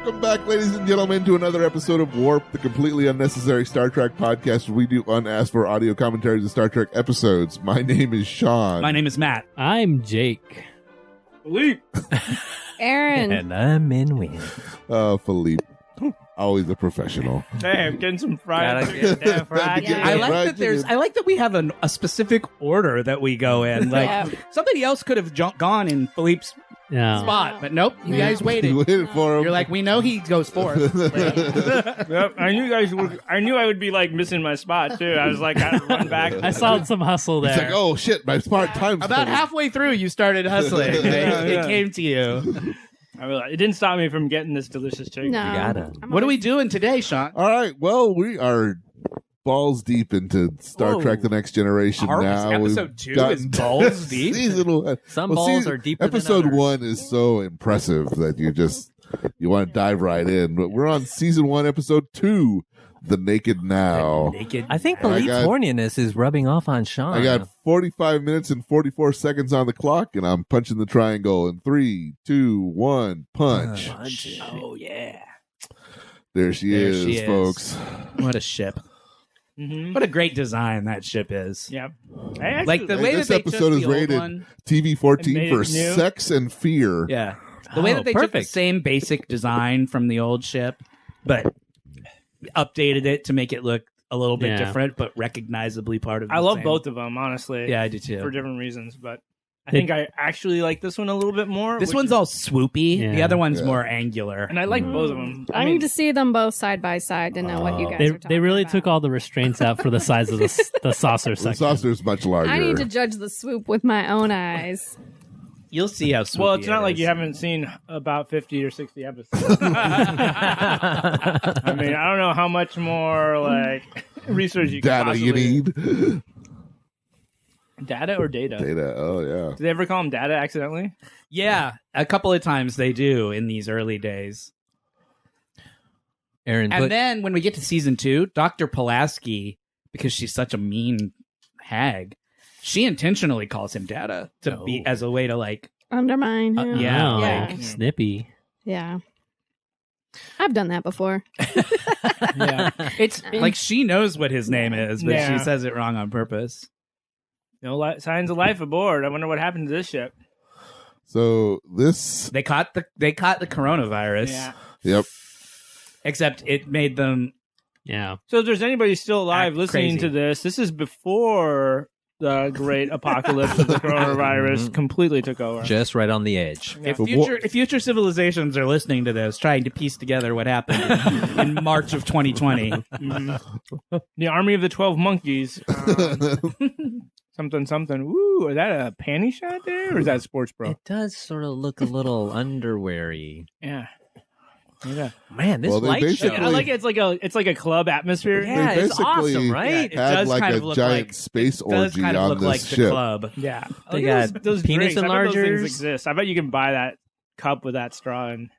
Welcome back, ladies and gentlemen, to another episode of Warp, the completely unnecessary Star Trek podcast where we do unasked for audio commentaries of Star Trek episodes. My name is Shawn. My name is Matt. I'm Jake. Philippe. Aaron. And I'm in win. Philippe. Always a professional. Hey, I'm getting some fried Gotta chicken. get that fried Yeah. I chicken. like Right, that there's. chicken. I like that we have a specific order that we go in. Like Yeah. somebody else could have gone in Philippe's Yeah. spot, but nope. You guys You waited. waited for him. You're like, we know he goes fourth. Yep, I knew you guys would. I knew I would be like missing my spot too. I was like, I had to run back. I saw some hustle It's there. like, oh shit, my smart time's About coming. halfway through, you started hustling. Yeah. It came to you. I realized, it didn't stop me from getting this delicious chicken. No. gotta. What are we doing today, Shawn? All right, well, we are balls deep into Star Whoa. Trek The Next Generation Our now. episode We've 2 gotten is balls deep? Season one. Some Well, balls see, are deeper Episode than others. 1 is so impressive that you want to dive right in. But we're on Season 1, Episode 2, The Naked Now. Naked. I think I Philippe's got- horniness is rubbing off on Shawn. I got 45 minutes and 44 seconds on the clock, and I'm punching the triangle in 3, 2, 1, punch. Oh yeah. There she There is, she is. folks. What a ship. Mm-hmm. What a great design that ship is. Yep. I actually, Like the Hey, way this that they episode took is the old rated one. TV It 14 made for it new. sex and fear. Yeah. The way Oh, that they took the perfect. same basic design from the old ship, but updated it to make it look a little bit Yeah. different, but recognizably part of the I love same. both of them, honestly. Yeah, I do too. for different reasons, but I think I actually like this one a little bit more. This which one's is- all swoopy. The Yeah. other one's Yeah. more angular. and I like both of them. I need to see them both side by side to know what you guys They, are talking they really about. took all the restraints out for the size of the saucer The section. saucer's much larger. I need to judge the swoop with my own eyes. You'll see how swoopy Well, it's not it like is. you haven't seen about 50 or 60 episodes. I mean, I don't know how much more like research you can Data you possibly- need. Data or data? Data. Oh, yeah. Did they ever call him data accidentally? Yeah, a couple of times they do in these early days. Erin, And put, then when we get to season 2, Dr. Pulaski, because she's such a mean hag, she intentionally calls him Data to be as a way to like. Undermine him. yeah, oh, like- snippy. Yeah. I've done that before. Yeah. It's like she knows what his name is, but Yeah. she says it wrong on purpose. No signs of life aboard. I wonder what happened to this ship. So this, They caught the coronavirus. Yeah. yep. Except it made them. Yeah. So if there's anybody still alive Act listening crazy. to this is before the great apocalypse of the coronavirus completely took over. Just right on the edge. If But future civilizations are listening to this, trying to piece together what happened in March of 2020, The Army of the 12 Monkeys. Something. Ooh, is that a panty shot there? Or is that sports bro? It does sort of look a little underweary. Yeah. Man, this Well, they light show. basically- I like it. It's like a club atmosphere. Yeah, They it's basically awesome, right? Yeah, it had does like kind a of look giant like- space It does orgy kind of on look this like ship. the club. Yeah. They Look at got those penis drinks. I bet those enlargers. things exist. I bet you can buy that cup with that straw in.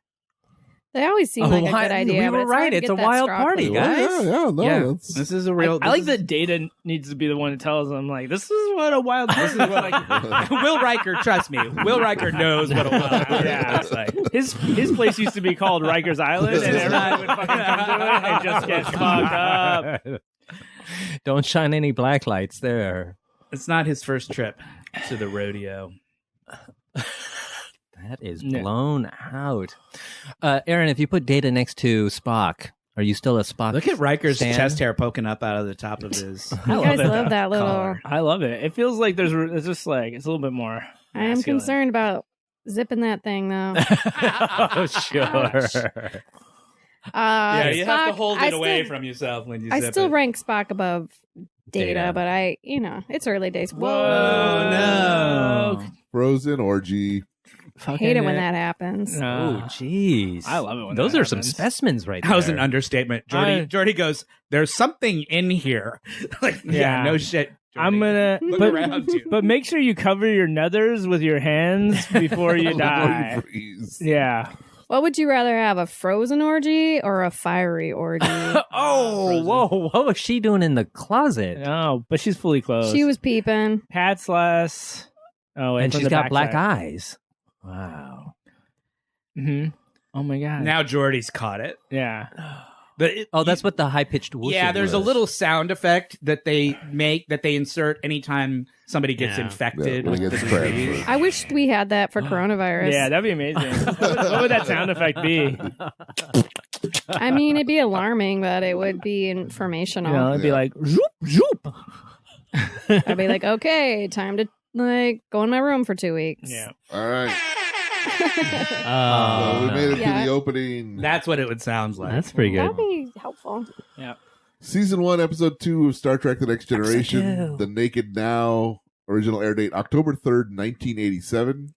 They always seem like a good idea. We but were it's right. hard to It's get a that wild straw party, clean. guys. Well, yeah, no, Yeah, that's this is a real. I like this that Data needs to be the one who tells them, like, this is what a wild. This is what like. Will Riker, trust me. Will Riker knows what a wild party Yeah. looks like. His place used to be called Riker's Island, and everybody would fucking come to it and just get fucked up. Don't shine any black lights there. It's not his first trip to the rodeo. That is Yeah. blown out. Erin, if you put Data next to Spock, are you still a Spock? Look at Riker's stan? chest hair poking up out of the top of his. You guys love that little. collar. I love it. It feels like it's just like it's a little bit more. I am masculine. concerned about zipping that thing though. Oh, sure. Yeah, you have to Spock- hold I it away still- from yourself when you I zip still it. rank Spock above Data, Data. but it's early days. Oh, no. frozen orgy. Hate it when that happens. Oh, jeez. I love it when Those that are some happens. specimens right there. That was an understatement. Jordy goes, there's something in here. Like, yeah, Yeah. no shit. Jordy. I'm gonna, Look but, around you. but make sure you cover your nethers with your hands before you Before die. you freeze. Yeah. What would you rather have, a frozen orgy or a fiery orgy? Oh, Frozen. whoa. What was she doing in the closet? No, but she's fully clothed. She was peeping. Pat's last. Oh, And she's got black eyes. Wow. Mm-hmm. Oh my god. Now Jordy's caught it. Yeah. But that's what the high pitched whoosh. yeah, there's a little sound effect that they insert anytime somebody gets infected. Yeah, when it with gets the transferred. disease. I wish we had that for coronavirus. Yeah, that'd be amazing. What would that sound effect be? I mean, it'd be alarming, but it would be informational. You know, it'd be like zoop zoop. I'd be like, okay, time to like go in my room for 2 weeks. Yeah. All right. Oh, So we made it Yeah. to the opening. That's what it would sound like. That's pretty good. That'd be helpful. Yeah. Season 1, Episode 2 of Star Trek The Next Generation. Episode 2. The Naked Now. Original air date October 3rd, 1987.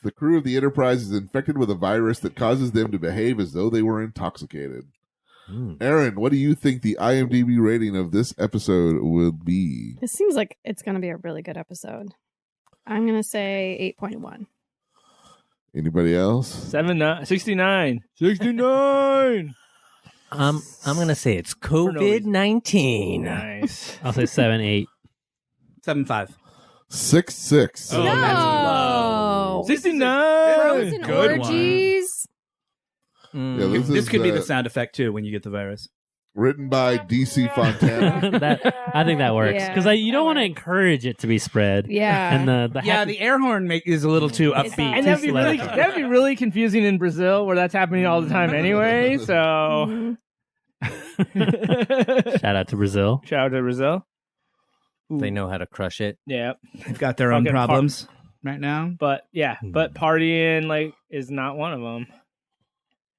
The crew of the Enterprise is infected with a virus that causes them to behave as though they were intoxicated. Erin, what do you think the IMDb rating of this episode will be? It seems like it's going to be a really good episode. I'm going to say 8.1. Anybody else? 69. 69. I'm gonna say it's COVID-19. Nice. I'll say 7, 8. 7.5. 6.6. Oh, that's low. 69. Frozen good orgies. Yeah, This could be the is sound effect too when you get the virus. written by DC Fontana. I think that works Yeah, because you don't that want to works. encourage it to be spread. Yeah. And the Yeah, happy- the air horn is a little too It's upbeat. And that'd be really Celebrity. that'd be really confusing in Brazil where that's happening all the time anyway. So Mhm. shout out to Brazil. shout out to Brazil. They know how to crush it. Yeah. They've got their own Fucking problems right now. But yeah, but partying like is not one of them.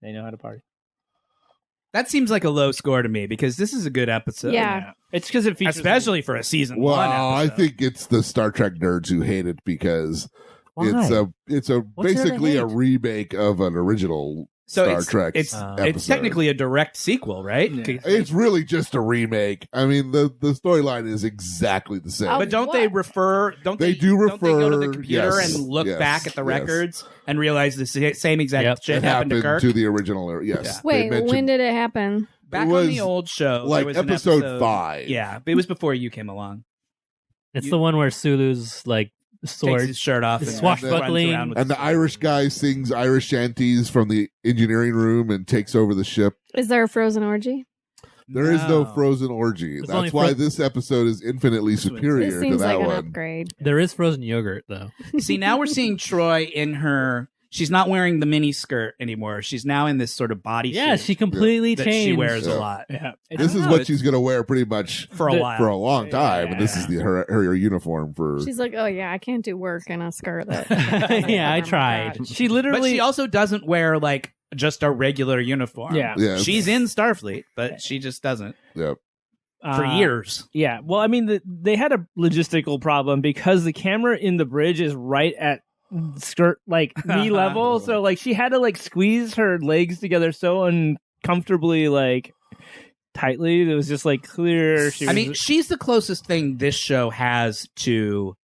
They know how to party. That seems like a low score to me because this is a good episode. Yeah. It's because it features Especially for a season Well, one I episode. think it's the Star Trek nerds who hate it because Why? it's a What's there to basically a hate? remake of an original So Star it's, Trek. It's episode. technically a direct sequel, right? Yeah. It's really just a remake. I mean, the storyline is exactly the same. Oh, But don't they refer? Don't They they? do Don't they go to the refer- computer yes, and look yes, back at the yes. records and realize the same exact Yep. shit it happened to Kirk? the original. Yes. Yeah. They Wait, mentioned, when did it happen? Back It on the was old show, like there was an episode 5? Yeah, but it was before you came along. It's You- the one where Sulu's like Takes sword. his shirt off and Swashbuckling. runs around with And his the Irish guy sings Irish shanties from the engineering room and takes over the ship. Is there a frozen orgy? There is no frozen orgy. It's only That's why fro- this episode is infinitely This superior to seems that like an one. upgrade. There is frozen yogurt though. See, now we're seeing Troy in her. She's not wearing the mini skirt anymore. She's now in this sort of bodysuit. Yeah, she completely that changed. she wears Yeah. a lot Yeah. This is know, what it's- she's going to wear pretty much for a while. for a long time. And this is her uniform for. She's like, oh yeah, I can't do work in a skirt. That Yeah, I Oh my tried. God. She But literally she also doesn't wear like just a regular uniform. Yeah. Yeah. She's in Starfleet, but she just doesn't Yep. for years. Yeah. Well, I mean, they had a logistical problem because the camera in the bridge is right at skirt like knee level, so like she had to like squeeze her legs together so uncomfortably like tightly. It was just like clear. She I was, mean, she's the closest thing this show has to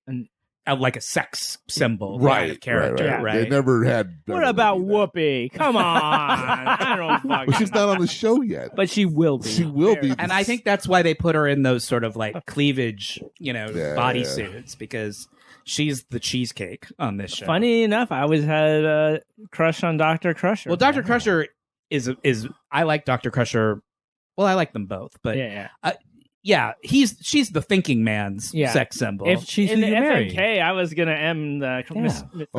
like a sex symbol kind of character, right? They never had. what about Whoopi? Come on, I don't fucking. Well, she's not on the show yet. But she will be. She will be. And I think that's why they put her in those sort of like cleavage, Yeah, bodysuits because she's the cheesecake on this show. Funny enough, I always had a crush on Dr. Crusher. Well, Dr. Crusher is I like Dr. Crusher. Well, I like them both, but yeah. she's the thinking man's Yeah. sex symbol. If She's in who the you marry. FMK, I was gonna M the. for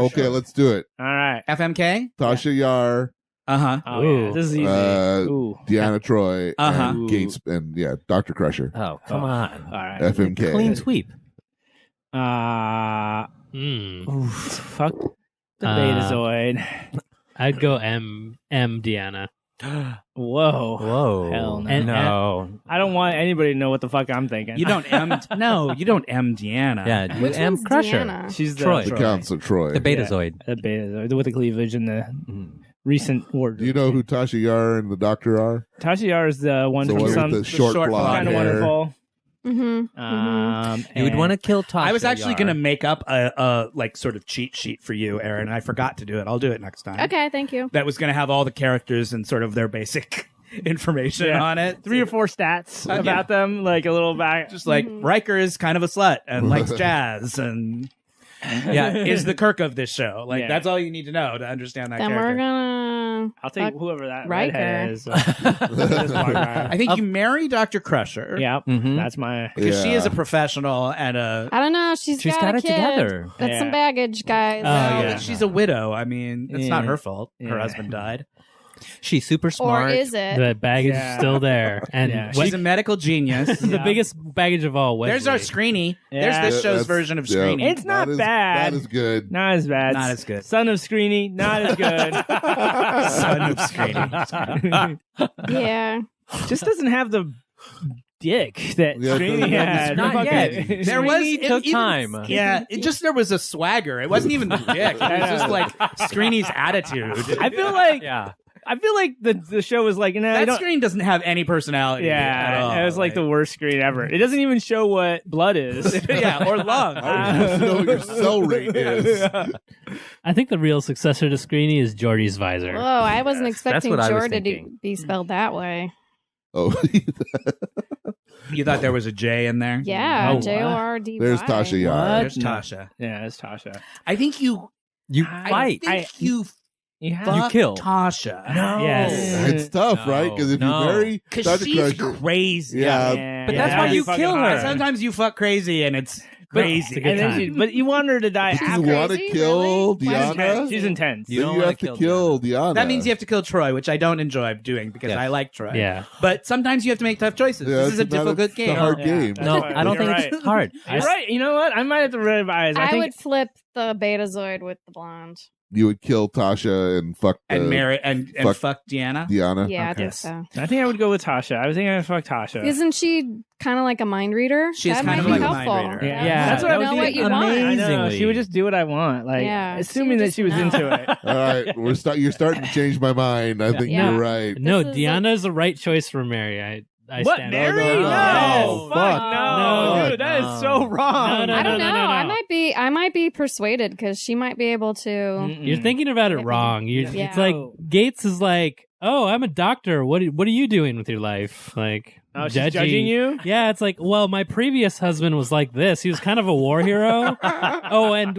Okay, sure. let's do it. All right. FMK, Tasha Yar, uh-huh. Oh, yeah. Ooh. This is easy. Deanna Troy, Uh-huh. and Gates, and Dr. Crusher. Oh, come on. All right. FMK. Clean sweep. Mm. Fuck the Uh, Betazoid. I'd go M Deanna. Whoa. Whoa. Hell no. And- no. I don't want anybody to know what the fuck I'm thinking. You don't M Deanna. Yeah, you Which M one's Crusher. Deanna? She's the Troy. The Council Troy. The Betazoid. The Betazoid with the cleavage and the recent wardrobe. Do you know who Tasha Yar and the Doctor are? Tasha Yar is the one The from one some with the short short blonde kind of hair. wonderful. Mm-hmm. You would want to kill Tasha. I was actually Yar. going to make up a like sort of cheat sheet for you, Erin. I forgot to do it. I'll do it next time. Okay, thank you. That was going to have all the characters and sort of their basic information Yeah. on it. 3 or 4 stats Yeah. about them, like a little back. Just like Riker is kind of a slut and likes jazz and is the Kirk of this show. Like Yeah. that's all you need to know to understand that Then character. we're gonna I'll take Fuck whoever that Riker. redhead is. This one guy. I think you marry Dr. Crusher. Yep, Mhm. that's my. Because she is a professional and a. I don't know. She's got a it kid. together. That's Yeah. some baggage, guys. Oh, yeah. But she's a widow. I mean, it's not Yeah. her fault. Her Yeah. husband died. She's super Or smart. is it? The baggage Yeah. is still there, and Yeah. She's a medical genius. the biggest baggage of all. Wesley. There's our Screeny. Yeah. There's this Yeah, show's that's- version of yeah. Screeny. It's not bad. Not as good. Not as bad. Not as good. Son of Screeny, not as good. Son of Screeny. Yeah. Just doesn't have the dick that Yeah, Screeny had. not Fucking- yet. There was Screeny took even- time. Yeah, it just there was a swagger. It wasn't even the dick. It was just like Screeny's attitude. I feel like Yeah. the show was like, nah, I that don't. screen doesn't have any personality. at all. Yeah, it was like the worst screen ever. It doesn't even show what blood is. yeah, or lung. I don't know what your cell rate is. I think the real successor to Screeny is Geordie's visor. Whoa, I wasn't That's expecting what I was Jordan to thinking. be spelled that way. Oh, You thought there was a J in there? Yeah, Oh, wow. J-O-R-D-Y. there's Tasha Yar. There's Tasha. Yeah, it's Tasha. I think you Fight. I think you You have fuck kill. Tasha. No. Yes. It's tough, No, right? Because if no. you marry Because Dr. she's Crusher, crazy. Yeah. But that's why you fucking kill her. hot. And sometimes you fuck crazy and it's crazy. It's a good And then time. she, but you want her to die you after. want to Crazy? kill Really? She's Diana, intense. She's intense. You then don't you wanna have to kill kill Diana. That means you have to kill Troy, which I don't enjoy doing because Yeah. I like Troy. Yeah. But sometimes you have to make tough choices. Yeah, this is a it's not difficult it's game. a hard Yeah, game. that's No, right. I don't You're think right. it's hard. You're right. You know what? I might have to revise. I think would flip the Betazoid with the blonde. You would kill Tasha and fuck And marry and fuck- fuck Deanna. Diana. Yeah, I Okay. think so. I think I would go with Tasha. I was thinking I'd fuck Tasha. Isn't she kind of like a mind reader? She's that kind might of be like a helpful. mind reader. Yeah, that's what that I would know be what you amazing. want. I know. Amazingly. She would just do what I want. Like, Yeah, she assuming would that just she was know. into it. All right, you're starting to change my mind. I think Yeah. you're right. No, This is Deanna is the right choice for Mary. I What, stand Mary? No, no, No, no. fuck, Fuck. no, No. dude, that is so wrong. No, I don't know. no. I might be persuaded because she might be able to. Mm-mm. You're thinking about it Maybe. wrong. Yeah. It's like Gates is like, oh, I'm a doctor. What are you doing with your life? Like, Oh, she's judging you? Yeah, it's like, well, my previous husband was like this. He was kind of a war hero. Oh, and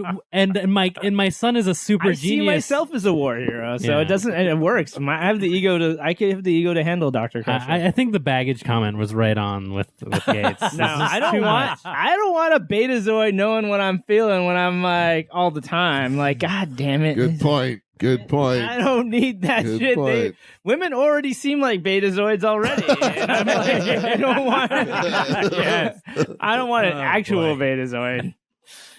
my son is a super I see genius. myself as a war hero, so Yeah. it doesn't. It works. I have the ego to. I can have the ego to handle Dr. Crusher. I think the baggage comment was right on with Gates. No, I don't want. I don't want a Betazoid knowing what I'm feeling when I'm like all the time. Like, God damn it! Good point. Good point. I don't need that Good shit. point. Women already seem like Betazoids already, and I'm like, I don't want. Yes, I don't want an actual Betazoid.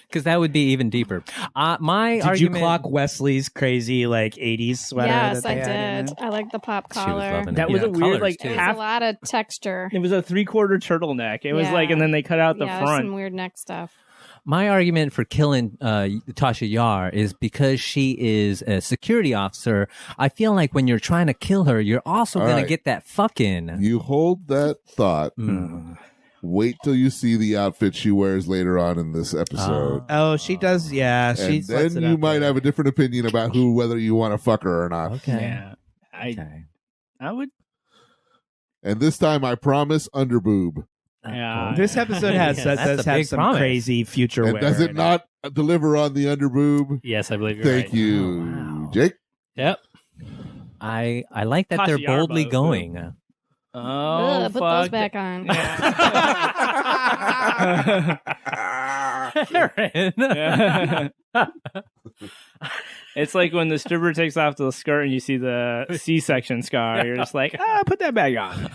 Because that would be even deeper. My Did argument. you clock Wesley's crazy like 80s sweater? Yes, that I they had in did. it? I like the pop She was collar. loving it. That was Yeah, a weird, colors, like too. There's half. a lot of texture. It was a 3/4 turtleneck. It was Yeah. like, and then they cut out the Yeah, there's front. some weird neck stuff. My argument for killing Tasha Yar is because she is a security officer. I feel like when you're trying to kill her, you're also All going right. to get that fucking. You hold that thought. Mm. Wait till you see the outfit she wears later on in this episode. Oh, she does. Yeah, and she sets then it you up might there. have a different opinion about whether you want to fuck her or not. Okay. Yeah, Okay. I would. And this time, I promise underboob. Yeah, This episode has Yeah, does that's a have big some promise. crazy future And wear. does it in not deliver on the underboob? Yes, I believe you're Thank right. you, Oh, wow. Jake. Yep. I like that Tasha they're Yar boldly boat. going. Oh, Ugh, put those fuck. back on. Yeah. It's like when the stripper takes off the skirt and you see the C-section scar. You're just like, put that back on.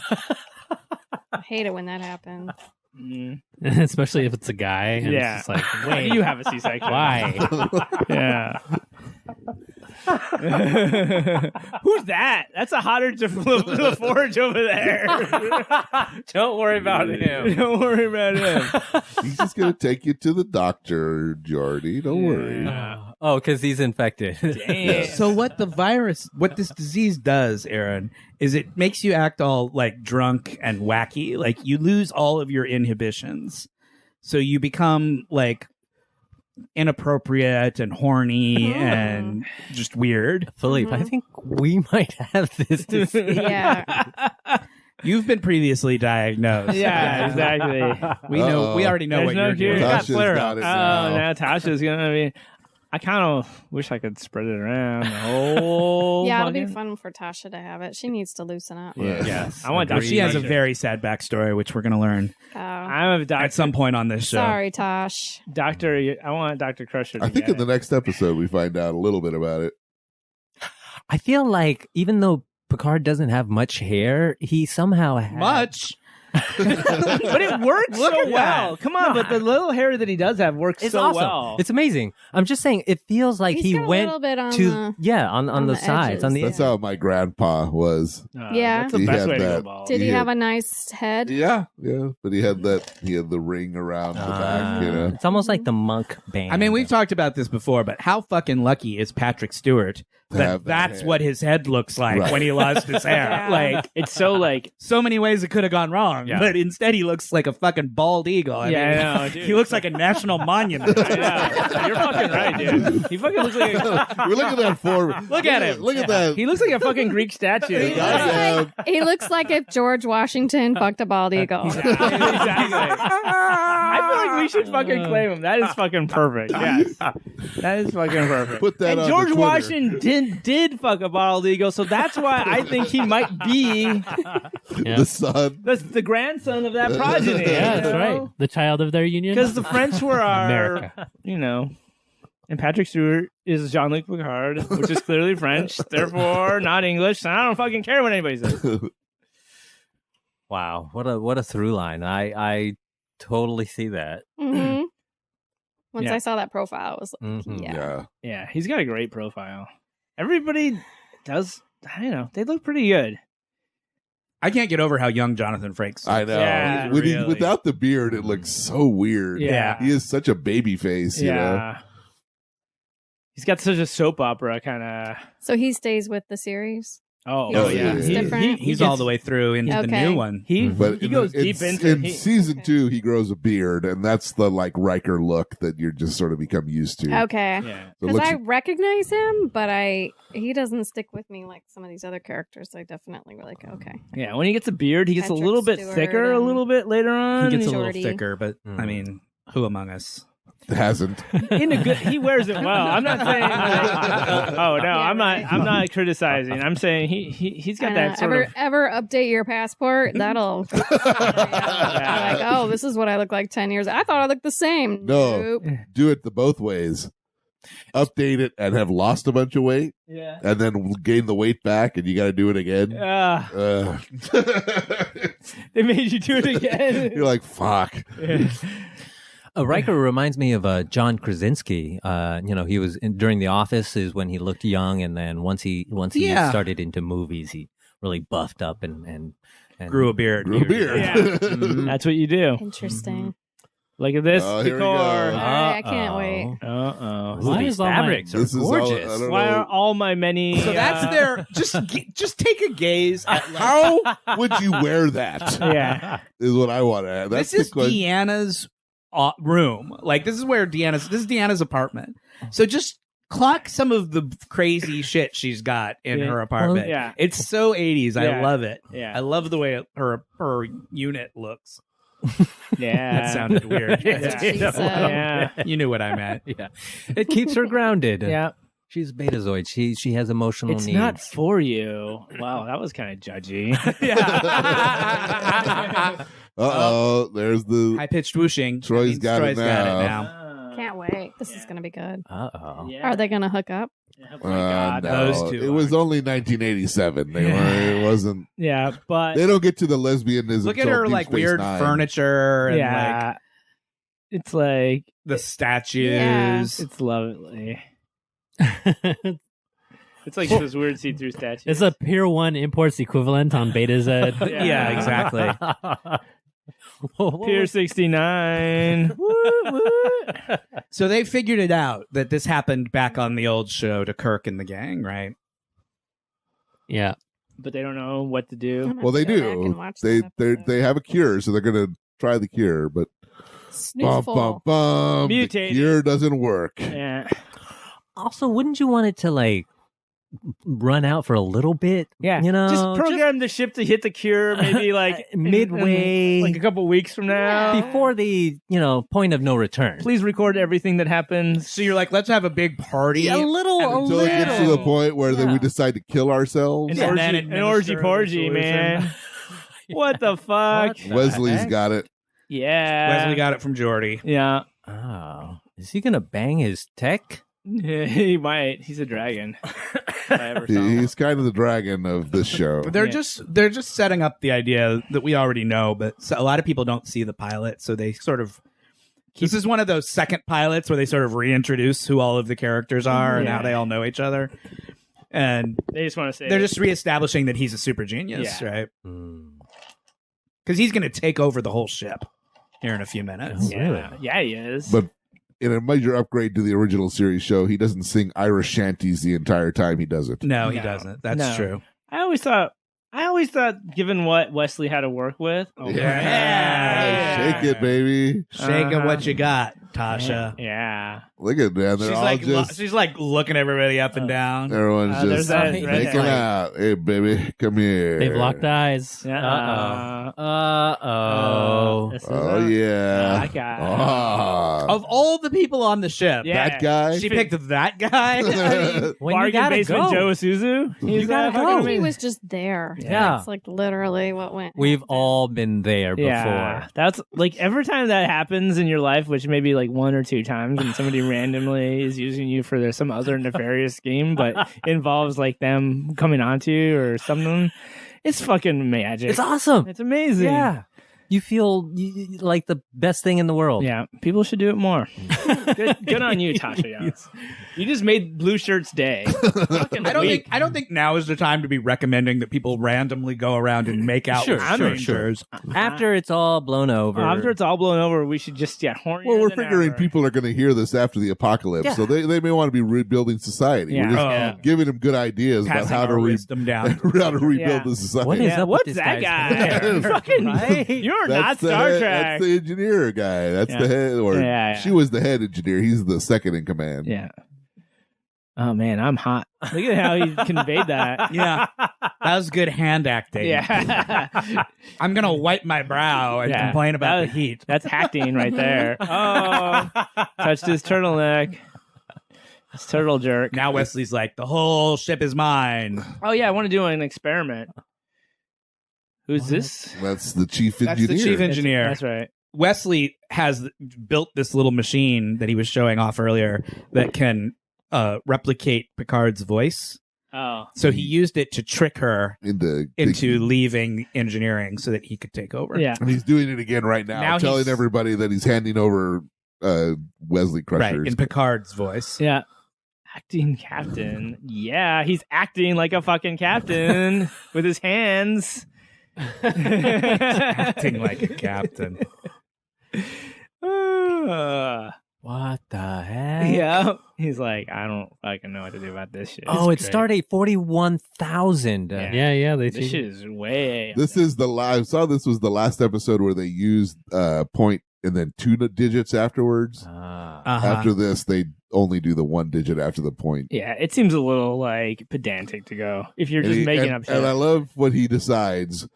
I hate it when that happens. Mm. Especially if it's a guy. And Yeah. It's just like, Why wait, do you have a C-section? why? Yeah. Who's that? That's a hotter LaForge over there. Don't worry about him. Don't worry about him. He's just going to take you to the doctor, Jordy. Don't worry. Oh, because he's infected. Damn. So what what this disease does, Erin, is it makes you act all like drunk and wacky. Like you lose all of your inhibitions. So you become like inappropriate and horny and just weird. Philippe, I think we might have this disease. Yeah. You've been previously diagnosed. Yeah, exactly. We know. We already know There's what no you're cure. doing. Got Tasha's flare got up. it Oh, now. now Tasha's gonna be. I kind of wish I could spread it around the whole. Yeah, it'll be fucking- fun for Tasha to have it. She needs to loosen up. Yeah. Yes, I want Well, Dr. she has a Crusher. very sad backstory, which we're going to learn Oh, I'm a doctor. at some point on this show. sorry, Tosh. Doctor, I want Dr. Crusher. To I think get in the next episode we find out a little bit about it. I feel like even though Picard doesn't have much hair, he somehow has Much. but it works Look so at well. that. Come on, but the little hair that he does have works It's so awesome. well. It's amazing. I'm just saying, it feels like He's he got a went little bit on to the the sides, on the That's how my grandpa was. Yeah. that's the He best had way to go that. bald. Did he Yeah. have a nice head? Yeah, but he had the ring around the back, you know. It's almost like the monk band. I mean, we've talked about this before, but how fucking lucky is Patrick Stewart To that have that that's hair. what his head looks like Right. when he lost his hair? Yeah. Like, It's so like so many ways it could have gone wrong, Yeah. but instead he looks like a fucking bald eagle. I Yeah, mean, I know, dude. he looks like a national monument. I know. You're fucking right, dude. He fucking looks like We look at that form. Look at him. Look at that. he looks like a fucking Greek statue. Goddamn. He looks like if George Washington fucked a bald eagle. Exactly. I feel like we should fucking claim him. That is fucking perfect. Yes. That is fucking perfect. Put that and on George the Twitter. Washington did fuck a bald eagle, so that's why I think he might be Yeah. The sun. the grandson of that progeny. Yeah, that's right. The child of their union. Because the French were our, America. and Patrick Stewart is Jean-Luc Picard, which is clearly French, therefore not English. And I don't fucking care what anybody says. wow, what a through line. I totally see that. hmm Once Yeah. I saw that profile, it was like, Mhm. yeah. Yeah, he's got a great profile. Everybody does, I don't know, they look pretty good. I can't get over how young Jonathan Frakes. I know. Yeah, really. Without the beard, it looks so weird. Yeah. He is such a baby face, you know. Yeah. He's got such a soap opera kind of. So he stays with the series. Oh, Oh, yeah. yeah. It's different. He's all the way through into the Okay. new one. He But he in goes the- deep in, into in season 2, he grows a beard, and that's the like Riker look that you're just sort of become used to. Okay. Yeah. So it Because looks- I recognize him, but he doesn't stick with me like some of these other characters. I definitely were like, okay. Yeah, when he gets a beard, he gets Patrick a little bit Stewart thicker a and- little bit later on. He gets a Shorty. little thicker, but I Mm. mean, who among us? hasn't. In a good, he wears it well. I'm not saying. Oh no, Yeah, I'm right. not. I'm not criticizing. I'm saying he's got I that know. sort of. ever update your passport? That'll You're like, oh, this is what I look like 10 years. I thought I looked the same. No. Nope. Do it the both ways. Update it and have lost a bunch of weight, Yeah. and then gain the weight back, and you got to do it again. They made you do it again. You're like, fuck. Riker reminds me of John Krasinski. He was during The Office is when he looked young, and then once he Yeah. started into movies, he really buffed up and Grew a beard. Grew a beard. Yeah. That's what you do. Interesting. Look at this Oh, here we decor. go. All right, I can't wait. Uh-oh. Why These is all my- fabrics are This is all- I gorgeous. don't Why know. are all my many? So that's their just take a gaze at like, How would you wear that? Yeah. Is what I want to add. That's this is the question. Deanna's room. Like this is Deanna's apartment. So just clock some of the crazy shit she's got in Yeah. her apartment. Yeah. It's so 80s. I Yeah. love it. Yeah. I love the way her unit looks. Yeah. That sounded weird. That's what she said. Yeah. You knew what I meant. yeah, it keeps her grounded. Yeah. She's Betazoid. She has emotional It's needs. not for you. Wow, that was kind of judgy. Uh-oh. There's the... High pitched whooshing. That Troy's means got it Troy's got it now. now. Can't wait. This is going to be good. Uh-oh. Yeah. Are they going to hook up? Oh my God. no. those two It was only 1987. It wasn't... Yeah, but They don't get to the lesbianism. Look at till her Deep like Space weird Nine. furniture and like yeah, it's like the statues. Yeah. it's lovely. It's like Well, this weird see-through statue. It's a Pier 1 imports equivalent on Betazoid. Yeah, exactly. Pier 69. So they figured it out that this happened back on the old show to Kirk and the gang, right? Yeah. But they don't know what to I'm do. gonna Well, they go back do. and watch They that they episode. they have a cure, so they're gonna try the cure. But bum Snoozeful. bum bum, the Mutated. cure doesn't work. Yeah. Also, wouldn't you want it to like run out for a little bit. Yeah, you know, just program the ship to hit the cure maybe like midway, like a couple weeks from now, before the point of no return. Please record everything that happens. So you're like, let's have a big party. A little. Until it gets to the point where then we decide to kill ourselves. An orgy porgy, man. What the fuck? Wesley's got it. Yeah. Wesley got it from Geordi. Yeah. Oh, is he gonna bang his tech? He might. He's a dragon. If I ever saw him. He's kind of the dragon of this show. They're just setting up the idea that we already know, but a lot of people don't see the pilot, so they sort of. This is one of those second pilots where they sort of reintroduce who all of the characters are and how they all know each other, and They just want to say they're just reestablishing that he's a super genius, right? Mm. Because he's going to take over the whole ship here in a few minutes. Yeah, he is. But in a major upgrade to the original series show, he doesn't sing Irish shanties the entire time he does it. No, he doesn't. That's true. I always thought, given what Wesley had to work with, Shake it, baby. Shake it what you got, Tasha. Yeah. Look at that. They're all just... she's like looking everybody up and down. Everyone's just making out. Hey, baby, come here. They've locked eyes. Yeah. Uh-oh. Oh, yeah. That guy. Ah. Of all the people on the ship, That guy? she picked that guy. When you Bargain gotta basement go. Joe Isuzu. You gotta go. He was just there. Yeah. It's like literally what went. We've all been there before. Yeah, that's like every time that happens in your life, which may be like 1 or 2 times, and somebody randomly is using you for some other nefarious scheme, but involves like them coming onto you or something. It's fucking magic. It's awesome. It's amazing. Yeah. You feel like the best thing in the world. Yeah, people should do it more. Good on you, Tasha. Yeah. You just made Blue Shirt's day. I don't think now is the time to be recommending that people randomly go around and make out with strangers. After it's all blown over. After it's all blown over, we should just horny. Well, we're figuring people are going to hear this after the apocalypse, so they may want to be rebuilding society. Yeah. We're just giving them good ideas about how to them down. how to rebuild the society. What is up with What's this that guy's guy? Fucking, Right? you're That's not the Star head, Trek. That's the engineer guy. That's the head, or she was the head engineer. He's the second in command. Yeah. Oh man, I'm hot. Look at how he conveyed that. Yeah, that was good hand acting. Yeah. I'm gonna wipe my brow and complain about the heat. That's acting right there. Oh, touched his turtleneck. His turtle jerk. Now Wesley's like, the whole ship is mine. Oh yeah, I want to do an experiment. Who's this? That's the chief engineer. That's the chief engineer. That's right. Wesley has built this little machine that he was showing off earlier that can replicate Picard's voice. Oh. So he used it to trick her into thinking. leaving engineering so that he could take over. Yeah. And he's doing it again right now telling everybody that he's handing over Wesley Crushers. Right, in Picard's voice. Yeah. Acting captain. Yeah, he's acting like a fucking captain with his hands. Acting like a captain. What the heck? Yeah. He's like, I don't fucking know what to do about this shit. Oh, it's Stardate 41,000. Yeah. This shit is way. This is I saw this was the last episode where they used point and then 2 digits afterwards. After this, they only do the 1 digit after the point. Yeah, it seems a little like pedantic to go if you're just making up shit. And I love what he decides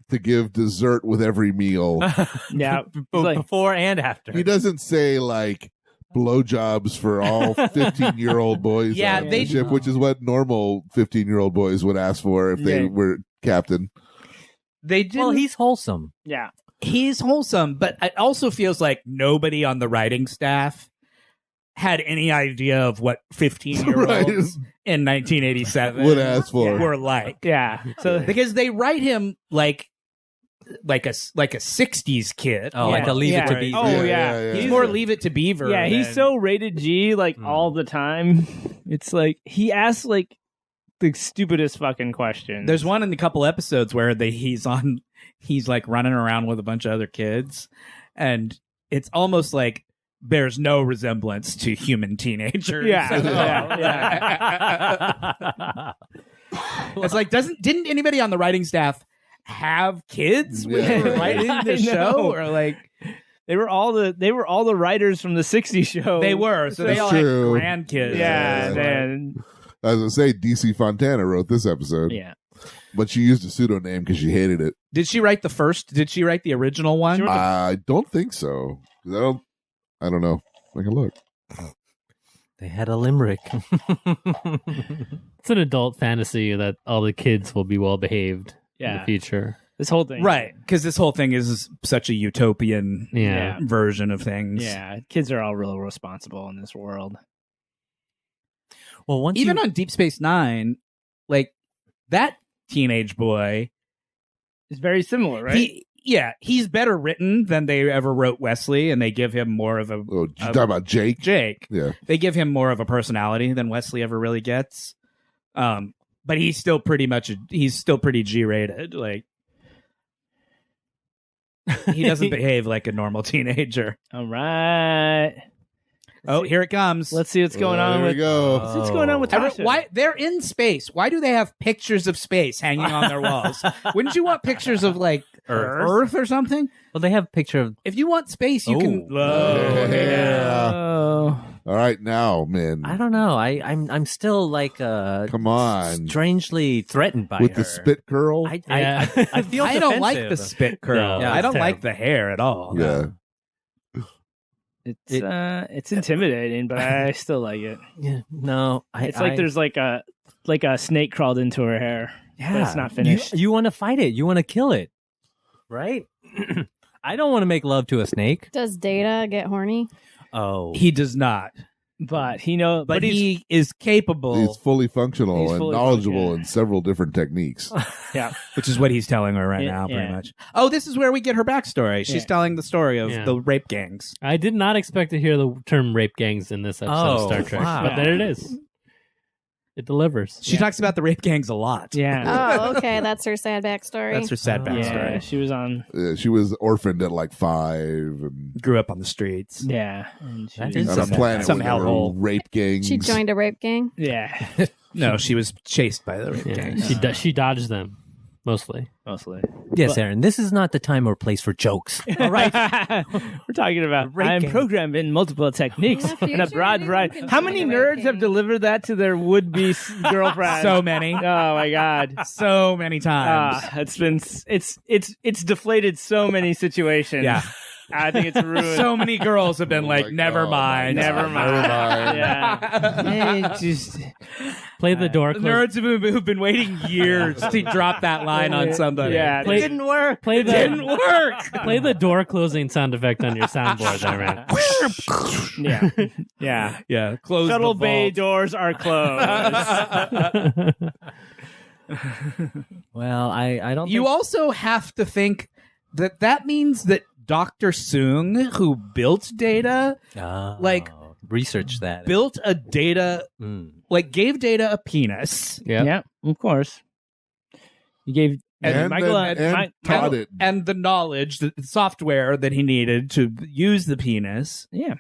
to give dessert with every meal. Yeah, before and after. He doesn't say like blowjobs for all 15-year-old boys on the ship, which is what normal 15-year-old boys would ask for if they were captain. They did. Well, he's wholesome. Yeah. He's wholesome, but it also feels like nobody on the writing staff had any idea of what 15-year-olds in 1987 would ask for. Were like. Yeah. So because they write him like a 60s kid. Oh, like a Leave It to Beaver. Oh, yeah. He's more Leave It to Beaver. Yeah, he's so rated G like all the time. It's like he asks like the stupidest fucking questions. There's one in a couple episodes where he's like running around with a bunch of other kids, and it's almost like bears no resemblance to human teenagers. Yeah. It's like didn't anybody on the writing staff have kids when they were writing the show, or like they were all the writers from the 60s show. They were, so they all had grandkids. Yeah, man. As I say, DC Fontana wrote this episode. Yeah. But she used a pseudonym because she hated it. Did she write the original one? I don't think so. 'Cause I don't know. I can look. They had a limerick. It's an adult fantasy that all the kids will be well behaved in the future. This whole thing. Right, because this whole thing is such a utopian Yeah. version of things. Yeah. Kids are all real responsible in this world. Well, once Even you, on Deep Space Nine, like that teenage boy, It's very similar, right? he's better written than they ever wrote Wesley, and they give him more of a Oh, you talking about Jake? Jake. Yeah. They give him more of a personality than Wesley ever really gets. But he's still pretty G-rated. Like he doesn't behave like a normal teenager. All right. Oh, here it comes. Let's see what's going on There we with. go. What's going on with Tasha? Why they're in space? Why do they have pictures of space hanging on their walls? Wouldn't you want pictures of like Earth or something? well, they have a picture of. If you want space, you can. Yeah. Oh. All right, now, man. I don't know. I'm still like Come on. strangely threatened by With her. the spit curl? I feel I don't like the defensive. spit curl. No, I don't it's like the hair at all. yeah. It's intimidating, but I still like it. Yeah, no, It's like there's like a snake crawled into her hair. yeah, but it's not finished. You want to fight it. You want to kill it, right? I don't want to make love to a snake. Does Data get horny? Oh, He does not, But he knows. but he is capable, He's fully functional He's and fully knowledgeable functional. in several different techniques. yeah. which is what he's telling her right Yeah, now, pretty yeah. much. Oh, this is where we get her backstory. She's Yeah. telling the story of Yeah. the rape gangs. I did not expect to hear the term rape gangs in this episode of Oh, Star Trek, wow. but there it is. It delivers. She talks about the rape gangs a lot. Yeah. Oh, okay. That's her sad backstory. That's her sad Oh. Yeah. backstory. She was on. She was orphaned at like 5 and Grew up on the streets. Yeah. And she, That on is a Some- planet some where there were hellhole. rape gangs. She joined a rape gang. yeah. No, she was chased by the rape Yeah. gangs. She dodged them mostly. Mostly. yes, Aaron. This is not the time or place for jokes. All right. We're talking about Rape I'm gang. programmed in multiple techniques In the and a future, broad you variety. can How join many a rape nerds have gang. delivered that to their would-be girlfriend? So many. Oh my god. So many times. It's deflated so many situations. Yeah. I think it's ruined. So many girls have been Oh like, my never God, mind. Never mind. Yeah. It just Play the door the closed. nerds who've been waiting years to drop that line on somebody. Yeah. Play- It didn't work. Play It the didn't work. play the door closing sound effect on your soundboard there, man. Yeah. Yeah. Yeah. Close Shuttle the bay vault. doors are closed. Well, I don't. You think... also have to think that means that Dr. Soong, who built Data, like, research that. built a Data, Mm. like gave Data a penis. Yeah. Yeah, of course. You gave and, Michael and taught it. And the knowledge, the software that he needed to use the penis. yeah.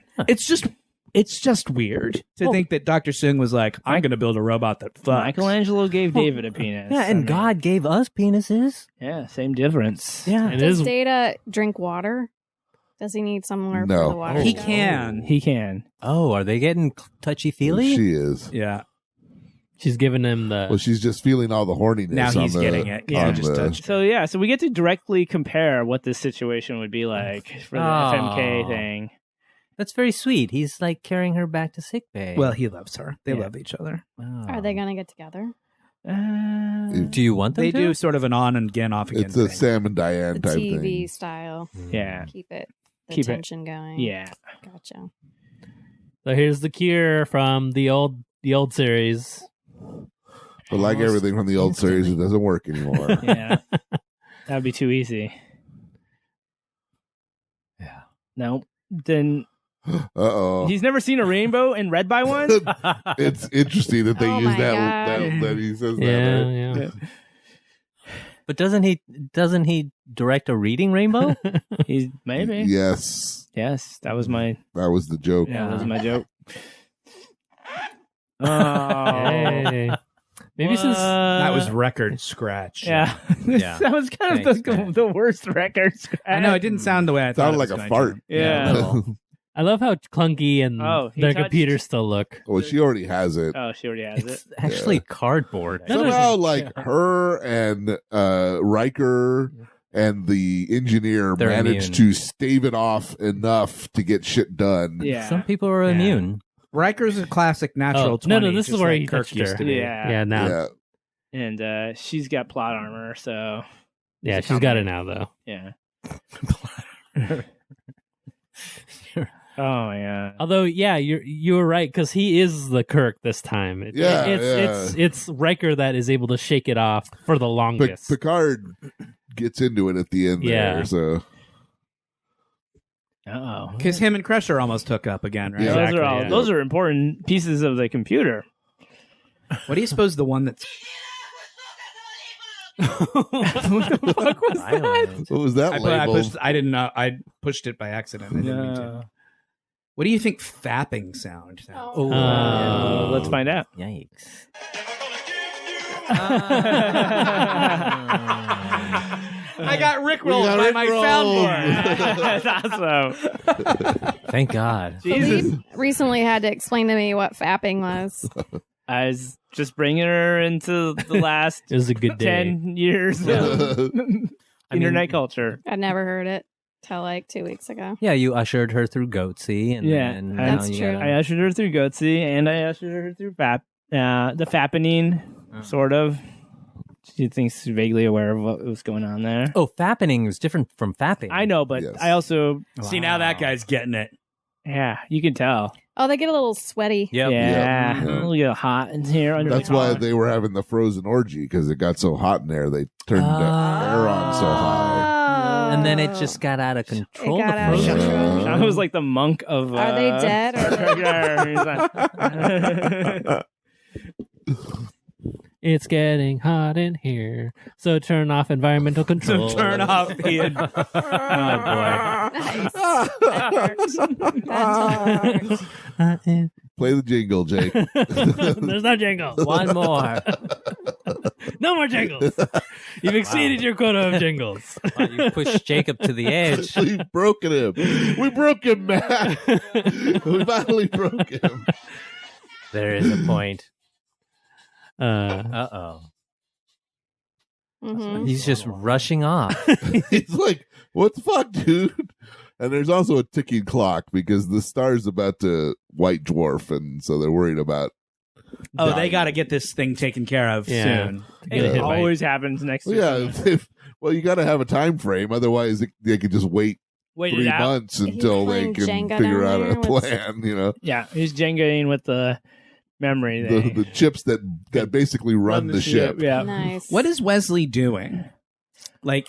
It's just weird to think that Dr. Soong was like, I'm going to build a robot that fucks. Michelangelo gave David a penis. Yeah, I and mean, God gave us penises. Yeah, same difference. Yeah. It Does is. Data drink water? Does he need somewhere No. for the water? He to go? can. He can. Oh, are they getting touchy feely? She is. Yeah. She's giving him the. Well, she's just feeling all the horniness. Now on he's the, getting it. Yeah, on just the- touched. So we get to directly compare what this situation would be like for the FMK thing. That's very sweet. He's like carrying her back to sickbay. Well, he loves her. They Yeah. love each other. Wow. Are they going to get together? Do you want them They to? do sort of an on and again, off again It's a thing. Sam and Diane The type TV thing. style. Yeah. Keep it. The Keep it. tension going. Yeah. Gotcha. So here's the cure from the old series. But like Almost everything from the old series, it doesn't work anymore. Yeah. That would be too easy. Yeah. Nope. Then Uh-oh. he's never seen a rainbow and read by one? It's interesting that they Oh use my that God. he says that. Yeah, right? yeah. But doesn't he direct a reading rainbow? He's maybe. Yes. Yes, that was my That was the joke. that was my joke. Oh. Hey. Maybe since That was record scratch. yeah. Yeah. That was kind Thanks, of man. the worst record. I know it didn't sound the way I thought. Sounded it like was a going fart. to. Yeah. Well, I love how clunky and Oh, he their touched- computers still look. Well, she already has it. Oh, she already has It's it. actually cardboard. Somehow, like her and Riker and the engineer They're managed immune. to stave it off enough to get shit done. Yeah. Some people are immune. Riker's a classic natural Oh, 20. no, this is just where like he Kirk touched used her. to be. Yeah. Now. Yeah. And she's got plot armor, so Yeah, she's got it now, though. yeah. Oh my god. Although, yeah, you were right because he is the Kirk this time. It's Riker that is able to shake it off for the longest. Picard gets into it at the end Yeah. there. So Uh-oh. Because him and Crusher almost hook up again, right? Yeah. Exactly, yeah. Those are important pieces of the computer. What do you suppose the one that's... What the fuck was Violent. what was that I labeled? didn't know. I pushed it by accident. I didn't mean to. What do you think fapping sounds? Oh. Let's find out. Yikes. I got rickrolled got by my rickrolled. soundboard. That's awesome. Thank God. Philippe recently had to explain to me what fapping was. I was just bringing her into the last It was a good day. 10 years of internet culture. I'd never heard it till like 2 weeks ago. Yeah, you ushered her through Goatsy, and Yeah, then that's now you true. gotta- I ushered her through Goatsy, and I ushered her through the fappening, sort of. She thinks she's vaguely aware of what was going on there. Oh, fappening is different from fapping. I know, but Yes. I also, See, now that guy's getting it. yeah, you can tell. Oh, they get a little sweaty. Yep. Yeah, Yep. a little hot in here. Under That's the why collar. they were having the frozen orgy because it got so hot in there. They turned the air on so high. And then it just got out of control. got the out of frozen- control. Shawn was like the monk of. Are they dead? Or It's getting hot in here, so turn off environmental control. So turn off Ian. Oh boy. Nice. That works. That totally works. Play the jingle, Jake. There's no jingle. One more. No more jingles. You've exceeded your quota of jingles. Oh, you pushed Jacob to the edge. We've broken him. We broke him, Matt. We finally broke him. There is a point. Uh, Mhm. He's just rushing off. He's like, what the fuck, dude? And there's also a ticking clock because the star's about to white dwarf, and so they're worried about. Oh, they dying. got to get this thing taken care of Yeah. soon. Get It hit by- always happens next to Well, yeah, well, you got to have a time frame, otherwise they could just wait Wait 3 it out. months until they playing can Jenga figure down out a there with- plan. You know, Yeah, he's Jengaing with the memory. the chips that basically run the ship. Yeah. Nice. What is Wesley doing? Like,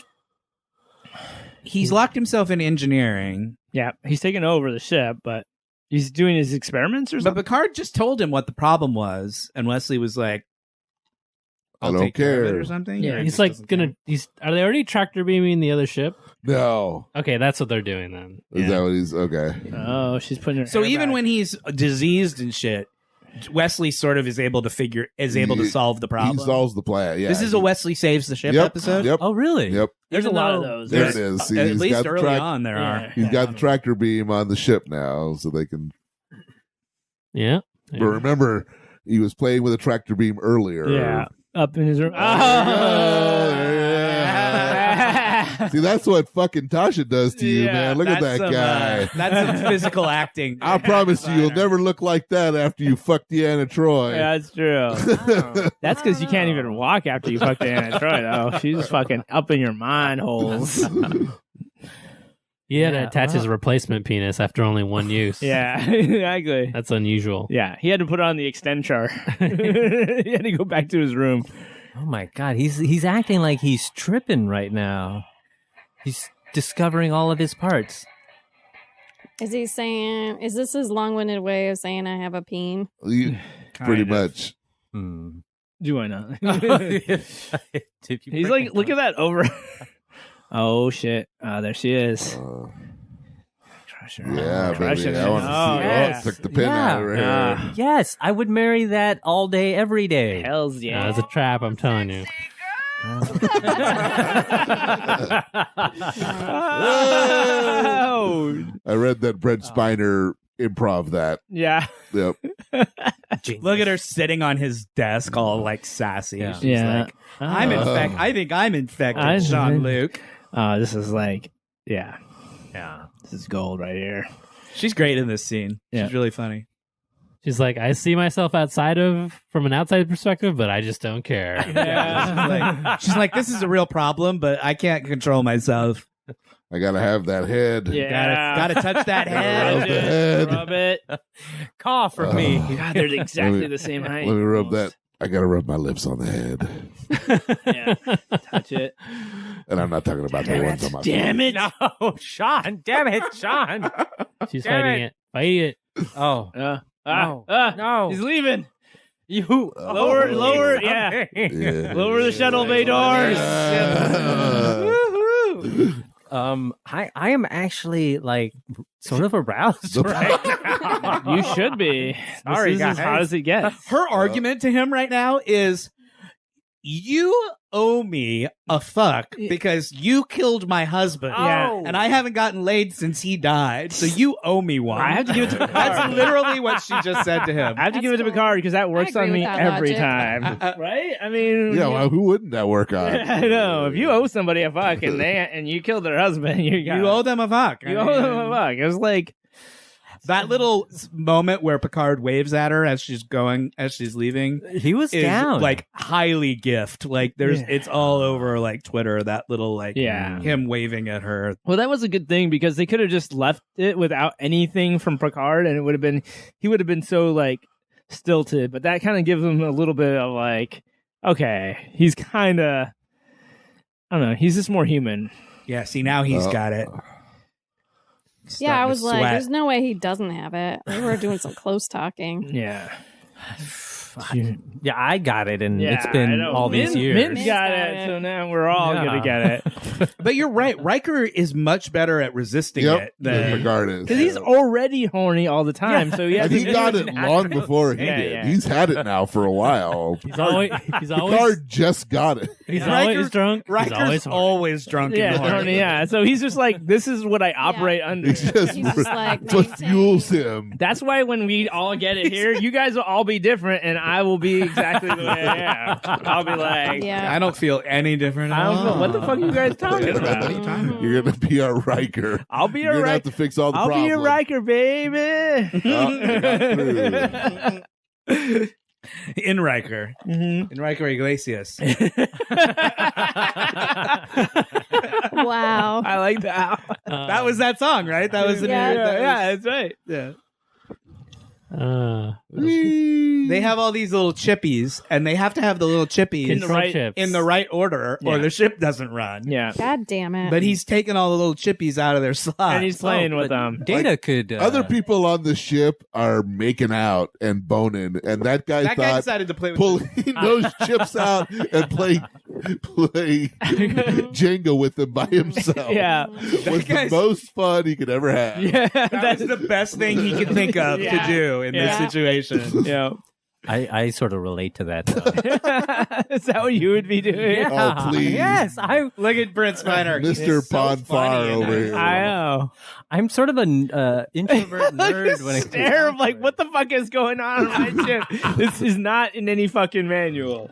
he's locked himself in engineering, Yeah, he's taking over the ship, but he's doing his experiments or but something. Picard just told him what the problem was, and Wesley was like, I I'll don't take care of it care. or something. Yeah, Or it he's just like doesn't gonna. care? Are they already tractor beaming the other ship? No, Okay, that's what they're doing then. is that what he's okay? Oh, she's putting her. So hair even back. when he's diseased and shit, Wesley sort of is able to solve the problem. He solves the plan. Yeah, This is a Wesley saves the ship Yep, episode. Yep, Oh, really? yep. there's even a lot though of those. There it There's- is. See, At he's least got the early on, there are. He's got the tractor beam on the ship now, so they can. Yeah. But remember, he was playing with a tractor beam earlier. Yeah, up in his room. See, that's what fucking Tasha does to you, Yeah, man. Look at that's that some, guy. That's some physical acting. I promise you, you'll never look like that after you fuck Deanna Troy. Yeah, that's true. That's because you can't even walk after you fuck Diana Troy, though. She's fucking up in your mind holes. He had to Yeah, attach his replacement penis after only one use. Yeah, exactly. That's unusual. Yeah, he had to put on the extension. He had to go back to his room. Oh my God, he's acting like he's tripping right now. He's discovering all of his parts. Is he saying? Is this his long-winded way of saying I have a peen? You- pretty much. Hmm. Do I not? If you He's break like, it look down. at that over. Oh shit! There she is. Crush her. Yeah, Crush baby. her. I want to Oh, see. yeah. Oh, took the pin out of her hair. Ah. Yes, I would marry that all day, every day. Hells Yeah, yeah. it's a trap, I'm telling you. Oh. I read that Brent Spiner improv that. Yeah. Yep. Look at her sitting on his desk, all like sassy. Yeah. She's Yeah. like, I'm infected. I think I'm infected, I- Sean Luke. This is like, yeah. Yeah. This is gold right here. She's great in this scene. Yeah. She's really funny. She's like, I see myself from an outside perspective, but I just don't care. She's like, this is a real problem, but I can't control myself. I gotta have that head. Yeah. Gotta touch that Rub head. the head. Rub it. Call for me. God, they're exactly the same height. Let me rub that. I gotta rub my lips on the head. Yeah. Touch it. And I'm not talking about the ones on my Damn it. No, Shawn. Damn it, Shawn. She's Damn fighting it. Fight it. Oh. No. No. He's leaving. You. Lower, yeah. Yeah. Lower the shuttle bay doors. I am actually like sort of aroused right now. You should be. Sorry, This is as guys. hot as it gets. Her argument to him right now is, you owe me a fuck because you killed my husband. Yeah. And I haven't gotten laid since he died. So you owe me one. I have to give it to Picard. That's literally what she just said to him. I have to give it to That's Picard because that works I on agree me with that every logic. time. Right? I mean, Yeah, well, who wouldn't that work on? I know. If you owe somebody a fuck and you killed their husband, you owe them a fuck. You owe them a fuck. It was like, that little moment where Picard waves at her as she's leaving He was is down. like highly gift. Like it's all over like Twitter, that little like him waving at her. well, that was a good thing because they could have just left it without anything from Picard, and he would have been so like stilted. But that kind of gives him a little bit of like, okay, he's kind of, I don't know, he's just more human. Yeah, see, now he's got it. Yeah, I was Starting to like, sweat. there's no way he doesn't have it. They were doing some close talking. Yeah. yeah, I got it, and Yeah, it's been I know. all these years. Mint's Mint's got got it, it. so now we're all Yeah. gonna get it But you're right. Riker is much better at resisting Yep. it than Picard is. because he's already horny all the time. So he has And he to- got it long before he Yeah, did. yeah. He's had it now for a while. He's always Picard just got it. he's Riker- always drunk. Riker's He's always horny. always drunk. Yeah, and horny. horny, yeah. So he's just like, this is what I operate under. It's just, He's just like, it's what maintain. fuels him. That's why when we all get it here, you guys will all be different, and I will be exactly the way I am. I'll be like, Yeah. I don't feel any different. I don't know what the fuck you guys talking about. You're gonna be our Riker. I'll be You're a gonna have Riker. to fix all the I'll problems. be a Riker, baby. Oh, got through. In Riker. Mhm. In Riker Iglesias. Wow. I like that. That was that song, right? That was the Yeah. that was- That's right. yeah. Whee! They have all these little chippies, and they have to have the little chippies In the right- chips. in the right order, or Yeah. the ship doesn't run. Yeah. God damn it. But he's taking all the little chippies out of their slots. And he's playing with but them. Data could. Other people on the ship are making out and boning, and that guy that guy thought decided to play with pulling those chips out and play Jenga with them by himself. Yeah. was the guy's- most fun he could ever have. Yeah. That's the best thing he could think of Yeah. to do in this Yeah. situation. Yeah. I sort of relate to that. Though. Is that what you would be doing? Oh, please. Yes, Look at Brent Spiner. Mr. Ponfar over here. I know. I'm sort of an introvert nerd when it comes Stare of to like, it. what the fuck is going on in my ship? This is not in any fucking manual.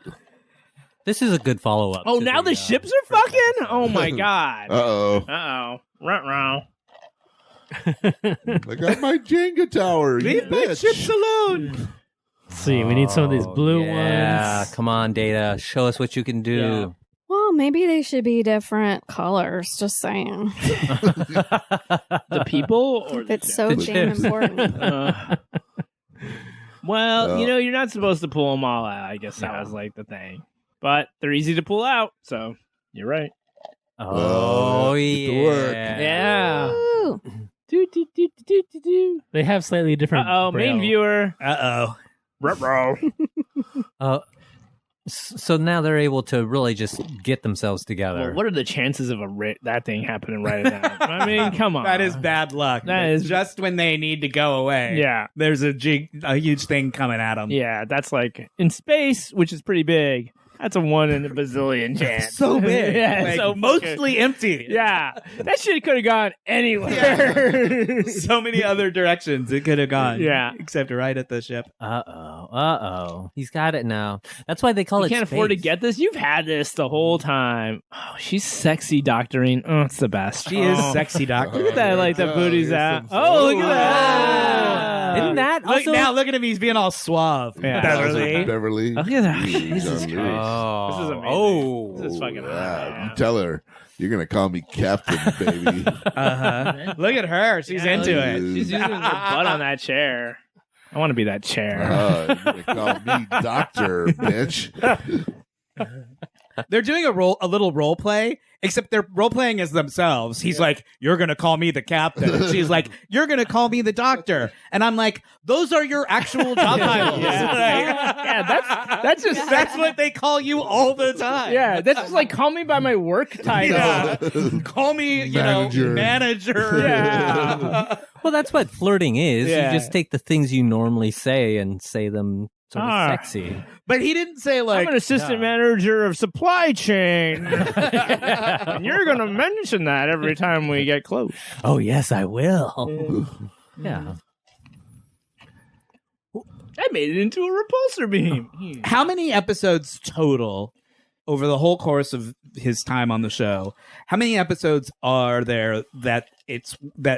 This is a good follow up. Oh, now the ships are fucking? Oh my god. Uh-oh. Uh-oh. Ruh-roh. I got my Jenga tower. you Leave my bitch. chips alone. Let's see, we need some of these blue yeah, ones. come on, Data. Show us what you can do. Yeah. Well, maybe they should be different colors. Just saying. The people or the It's so The damn chips. important. Well, you know, you're not supposed to pull them all out. I guess that was like the thing. But they're easy to pull out, so you're right. Oh, get to work. Yeah. Ooh. Do, do, do, do, do, do, do. They have slightly different. Uh-oh, main braille. viewer. Uh-oh. Ruh-roh. So now they're able to really just get themselves together. Well, what are the chances of that thing happening right now? I mean, come on. That is bad luck. That is- just when they need to go away. Yeah. There's a huge thing coming at them. Yeah, that's like in space, which is pretty big. That's a 1 in a bazillion chance. So big. Yeah, Like, so mostly empty. Yeah, that shit could have gone anywhere. So many other directions it could have gone. Yeah. Except right at the ship. Uh-oh. He's got it now. That's why they call You it can't afford to space. get this. You've had this the whole time. Oh, she's sexy doctoring. Oh, it's the best. She is sexy, doctor. Look at that, like the booty's here's out. some- Oh, look at Ah. that. Isn't that Look, also... now look at him. He's being all suave. Yeah. Beverly. Beverly. Look at that. Jesus Jesus Christ. Christ. This is amazing. Oh. This is fucking Yeah, you tell her you're gonna call me Captain, baby. Uh-huh. Look at her. She's Yeah, into look- it. She's using her butt on that chair. I want to be that chair. You're gonna call me Doctor, bitch. They're doing a little role play, except they're role playing as themselves. He's like, "You're gonna call me the captain." And she's like, "You're gonna call me the doctor." And I'm like, "Those are your actual job titles." Yeah, that's just That's what they call you all the time. Yeah, that's just like call me by my work title. Yeah. Call me, Manager. manager. Yeah. Well, that's what flirting is. Yeah. You just take the things you normally say and say them sort of Ah. sexy. But he didn't say I'm like an assistant manager of supply chain. And you're going to mention that every time we get close. Oh, yes, I will. Yeah. I made it into a repulsor beam. How many episodes total over the whole course of his time on the show? How many episodes are there that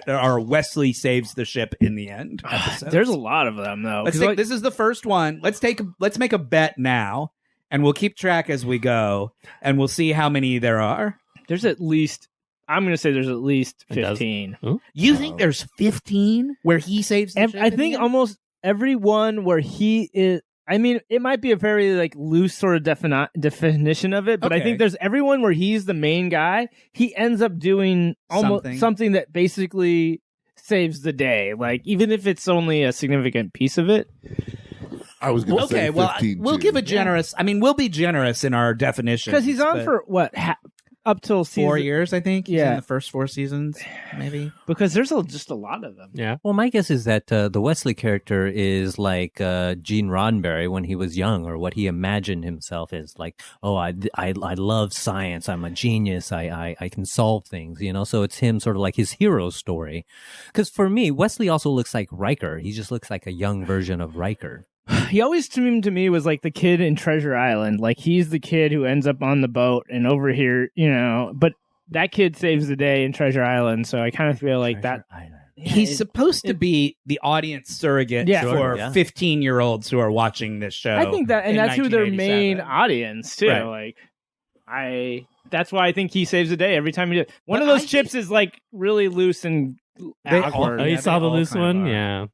are Wesley saves the ship in the end? episodes? There's a lot of them, though. Let's 'Cause, take, like, this is the first one. Let's make a bet now, and we'll keep track as we go, and we'll see how many there are. there's at least, I'm going to say there's at least A dozen. 15. You think there's 15 where he saves the ship? I in think the end? almost every one where he is. I mean, it might be a very like loose sort of definition of it, but I Okay. think there's everyone where he's the main guy. He ends up doing almost something that basically saves the day. Like even if it's only a significant piece of it. I was gonna say 15 we'll too. give a generous. I mean, we'll be generous in our definition Because he's on for what up till season 4 years, I think. He's Yeah. in the first 4 seasons, maybe. Because there's just a lot of them. Yeah. Well, my guess is that the Wesley character is like Gene Roddenberry when he was young, or what he imagined himself as. Like, oh, I love science. I'm a genius. I can solve things. So it's him, sort of like his hero story. Because for me, Wesley also looks like Riker. He just looks like a young version of Riker. He always seemed to me was like the kid in Treasure Island. Like he's the kid who ends up on the boat and over here, but that kid saves the day in Treasure Island. So I kind of feel like Treasure that. Island. He's supposed to be the audience surrogate Yeah. for Sure, yeah. 15-year-olds who are watching this show. I think that, and in that's who their 1987. main audience too. Right. Like that's why I think he saves the day every time he does. One But of those I chips is like really loose and awkward. Oh, you Yeah, saw they the all loose kind of one? are. Yeah.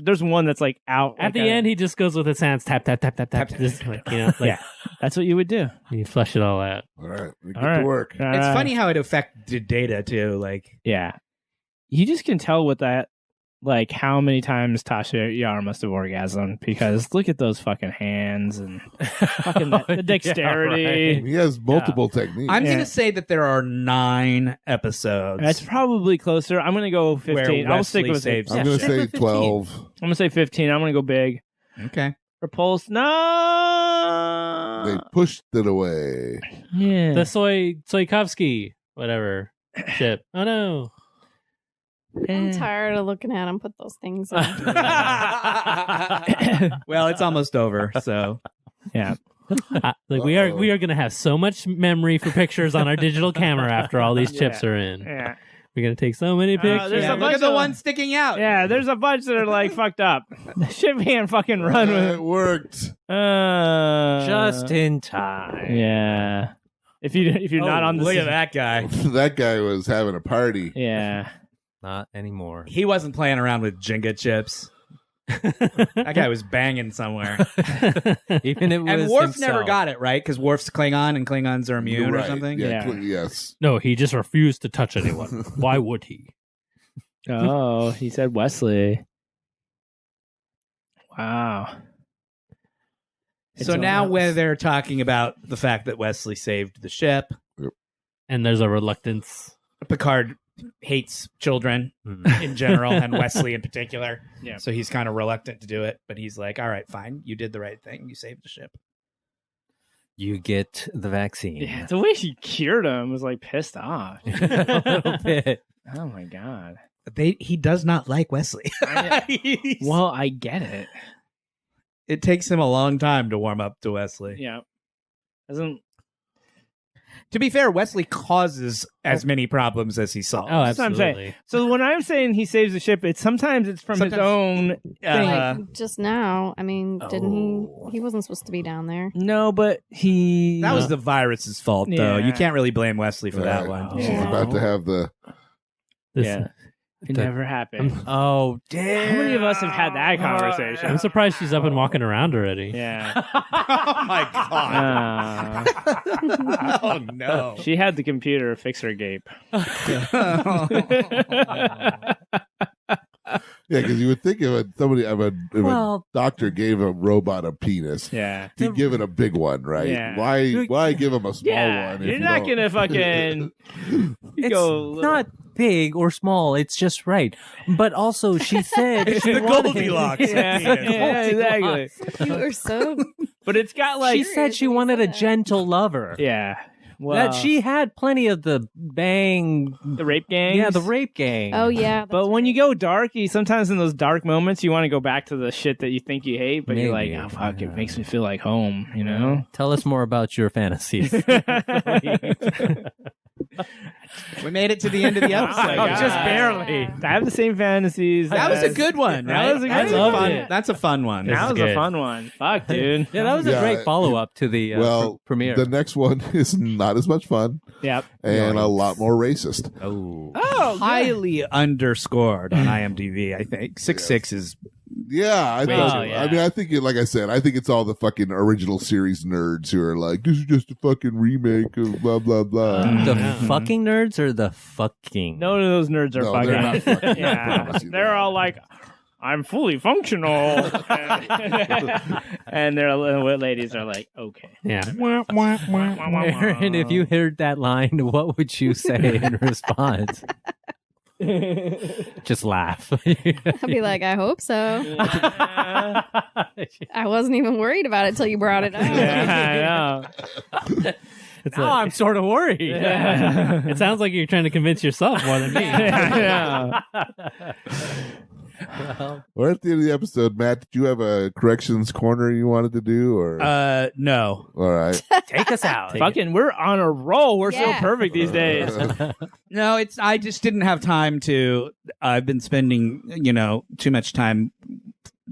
There's one that's like out At like the end, he just goes with his hands, tap, tap, tap, tap, tap. Just like, yeah, that's what you would do. you flush it all out. All right, we get All right. to work. It's funny how it affected Data too. Like, Yeah, you just can tell with that, like how many times Tasha Yar must have orgasmed because look at those fucking hands and fucking the dexterity. He has multiple techniques. I'm Yeah. going to say that there are 9 episodes. That's probably closer. I'm gonna go 15. Where I'll stick Wesley with saves I'm Yeah, gonna stick say with 15. 12. I'm gonna say 15. I'm gonna go big. Okay. Repulse. They No. pushed it away. Yeah. The Soykovsky, whatever ship. Oh, no. I'm tired of looking at him put those things on. Well, it's almost over, so Yeah. Like we are going to have so much memory for pictures on our digital camera after all these chips are in. Yeah. We're going to take so many pictures. there's yeah, a look bunch at the of- one sticking out. Yeah, there's a bunch that are like fucked up. The ship can't fucking run with It worked. Just in time. Yeah. If you're not on the Look at that guy. That guy was having a party. Yeah. Not anymore. He wasn't playing around with Jenga chips. That guy was banging somewhere. Even it was And Worf himself. never got it, right? Because Worf's Klingon and Klingons are immune You're or right. something. Yeah, Yeah. yes. No, he just refused to touch anyone. Why would he? Oh, he said Wesley. Wow. So It's now all- when they're talking about the fact that Wesley saved the ship, And there's a reluctance. Picard hates children Mm. in general and Wesley in particular. Yeah. So he's kind of reluctant to do it, but he's like, all right, fine. You did the right thing. You saved the ship. you get the vaccine. Yeah, the way she cured him was like pissed off. A little bit. Oh my god. He does not like Wesley. Well, I get it. It takes him a long time to warm up to Wesley. Yeah. Doesn't. To be fair, Wesley causes as many problems as he solves. Oh, That's what I'm saying. absolutely. So when I'm saying he saves the ship, it's sometimes from his own thing. Like, just now, I mean, didn't he? He wasn't supposed to be down there. No, but he. That was the virus's fault, though. Yeah. You can't really blame Wesley for that Right. one. She's Yeah. about to have the. This- Yeah. It the- never happened. Oh, damn. How many of us have had that conversation? I'm surprised she's up and walking around already. Yeah. Oh my god! Oh no! She had the computer fix her gape. Yeah, because you would think if a Well- doctor gave a robot a penis, Yeah. he'd give it a big one, right? Yeah. Why give him a small Yeah. one? if You're you not don't- gonna fucking. It's go not big or small. It's just right. But also, she said It's she the wanted- Goldilocks. Yeah, exactly. You are so. But it's got like. She said she wanted a gentle lover. Yeah. Well, That she had plenty of the bang. the rape gang. Yeah, the rape gang. Oh yeah. But when you go dark, sometimes in those dark moments, you want to go back to the shit that you think you hate, but you're like, Maybe. oh fuck, it makes me feel like home, you know? Tell us more about your fantasies. We made it to the end of the episode. Oh, just barely. I have the same fantasies. That was a as- good one. That right? was a good That's one. fun. it. That's a fun one. This That is was a good. fun one. Fuck, dude. Yeah, that was a Yeah, great follow-up to the premiere. The next one is not as much fun Yep. and a lot more racist. Oh. Oh, highly underscored on IMDb. I think 6.6 is. Yeah, I Way thought. too- I mean, I think, like I said, I think it's all the fucking original series nerds who are like, this is just a fucking remake of blah blah blah. The Yeah. fucking nerds or the fucking? none of those nerds are No, fucking. they're not fucking, I Yeah. promise you They're that. all like, I'm fully functional. And their ladies are like, okay. Yeah. Erin, if you heard that line, what would you say in response? Just laugh. I'd be like, I hope so. I wasn't even worried about it till you brought it up. Yeah, I know. Now I'm sort of worried. Yeah. It sounds like you're trying to convince yourself more than me. Yeah. Well, We're at the end of the episode. Matt, did you have a corrections corner you wanted to do, or No. all right? take us out. Fucking, we're on a roll. We're so Yeah. perfect these days. No, I just didn't have time to. I've been spending, too much time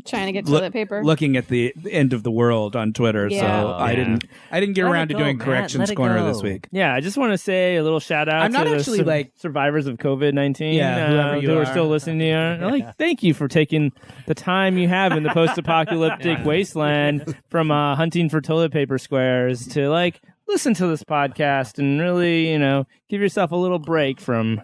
Trying to get toilet paper. looking at the end of the world on Twitter, Yeah. so I didn't get Let around it to go, doing Matt. corrections Let it corner go. this week. Yeah, I just want to say a little shout out I'm not to actually, the like- survivors of COVID-19. Yeah, whoever you who are are. still listening here. Like, thank you for taking the time you have in the post-apocalyptic wasteland from hunting for toilet paper squares to like listen to this podcast and really, give yourself a little break from.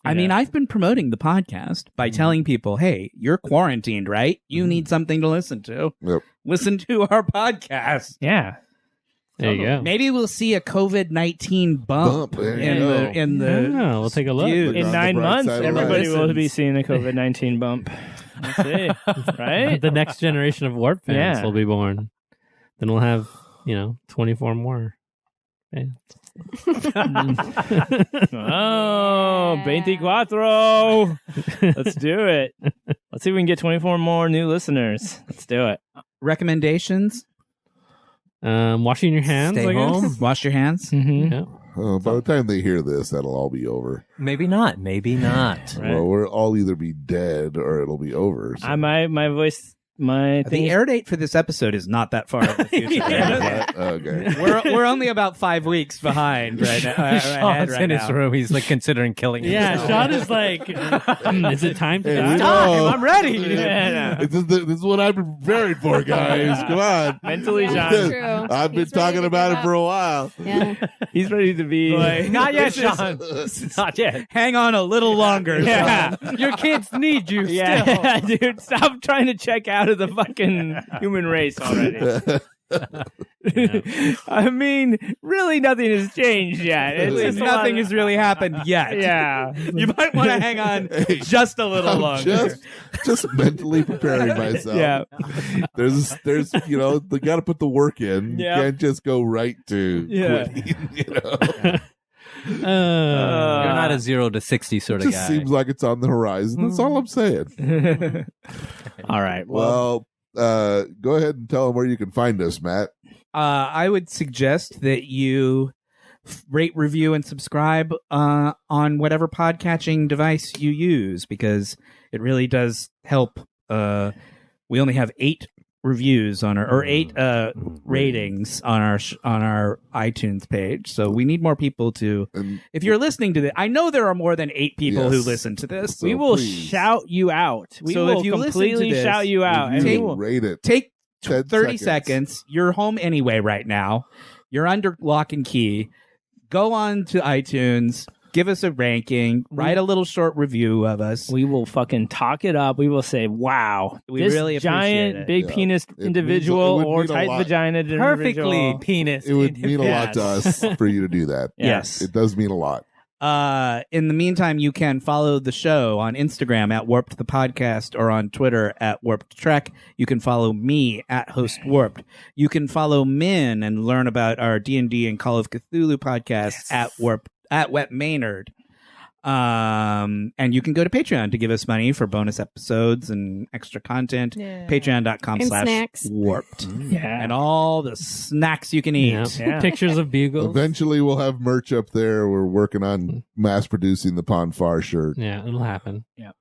I mean, I've been promoting the podcast by telling people, hey, you're quarantined, right? You need something to listen to. Yep. Listen to our podcast. Yeah. There you go. Maybe we'll see a COVID-19 bump, There you in go. the in the Yeah, we'll take a look. views. On In the 9 bright months, side of everybody life. will be seeing a COVID-19 bump. Let's see. Right? The next generation of Warp fans Yeah. will be born. Then we'll have, 24 more fans. Oh, 24. Let's do it. Let's see if we can get 24 more new listeners. Let's do it. Recommendations? Washing your hands, Stay I guess. home. Wash your hands. Mm-hmm. Yeah. By the time they hear this, that'll all be over. Maybe not. Maybe not. Right. Well, we'll all either be dead or it'll be over. So. My voice, my thing. The air date for this episode is not that far in the future. Okay. We're only about 5 weeks behind right now. Sean's in his room. He's like considering killing Yeah, himself. Sean is like, is it time to Hey, die? we know. I'm ready. Yeah, This is what I've been preparing for, guys. Come on. Mentally, Yeah, Sean. true. I've been He's ready talking to about give it for a while. Yeah. He's ready to be. Not yet, This is- Sean. Not yet. Hang on a little longer. Yeah. Your kids need you Yeah, still. dude, stop trying to check out of the fucking human race already. I mean, really, nothing has changed yet. It's just Nothing has really happened yet. Yeah. You might want to hang on just a little longer. Just mentally preparing myself. Yeah. There's they got to put the work in. Yeah. You can't just go right to quitting. You're not a 0 to 60 sort It of just guy. seems like it's on the horizon. That's all I'm saying. All right. Well, go ahead and tell them where you can find us, Matt. I would suggest that you rate, review, and subscribe on whatever podcatching device you use, because it really does help. We only have 8 reviews on our, or 8 ratings on our iTunes page, so we need more people to. If you're listening to this, I know there are more than 8 people who listen to this. So we will please. shout you out. We So will if you listen to completely this, shout you out. And we will Rate it. Take 10 30 seconds. You're home anyway right now. You're under lock and key. Go on to iTunes. Give us a ranking. Write a little short review of us. We will fucking talk it up. We will say, wow, We this really appreciate giant, it. big Yeah. penis It individual means- it would or mean a tight lot. vagina Perfectly individual. penis. It would mean a lot to us for you to do that. Yes. It does mean a lot. In the meantime, you can follow the show on Instagram at Warped the Podcast or on Twitter at Warped Trek. You can follow me at Host Warped. You can follow Min and learn about our D&D and Call of Cthulhu podcasts at Wet Maynard. And you can go to Patreon to give us money for bonus episodes and extra content. Yeah. Patreon.com/warped. Yeah. And all the snacks you can eat. Yeah. Yeah. Pictures of bugles. Eventually, we'll have merch up there. We're working on mass producing the Ponfar shirt. Yeah, it'll happen. Yeah,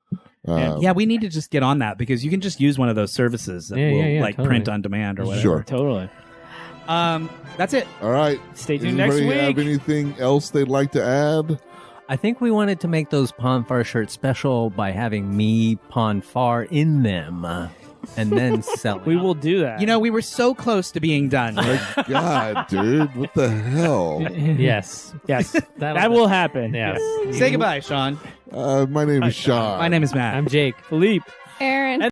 we need to just get on that, because you can just use one of those services that will totally. print on demand or whatever. Sure. Totally. That's it. All right. Stay Does tuned next anybody have week. anything else they'd like to add? I think we wanted to make those Ponfar shirts special by having me Ponfar in them and then sell it. We will do that. You know, we were so close to being done. God, dude, what the hell? Yes. Yes. That will happen. Yes. Say goodbye, Shawn. My name is Shawn. My name is Matt. I'm Jake. Philippe. Erin.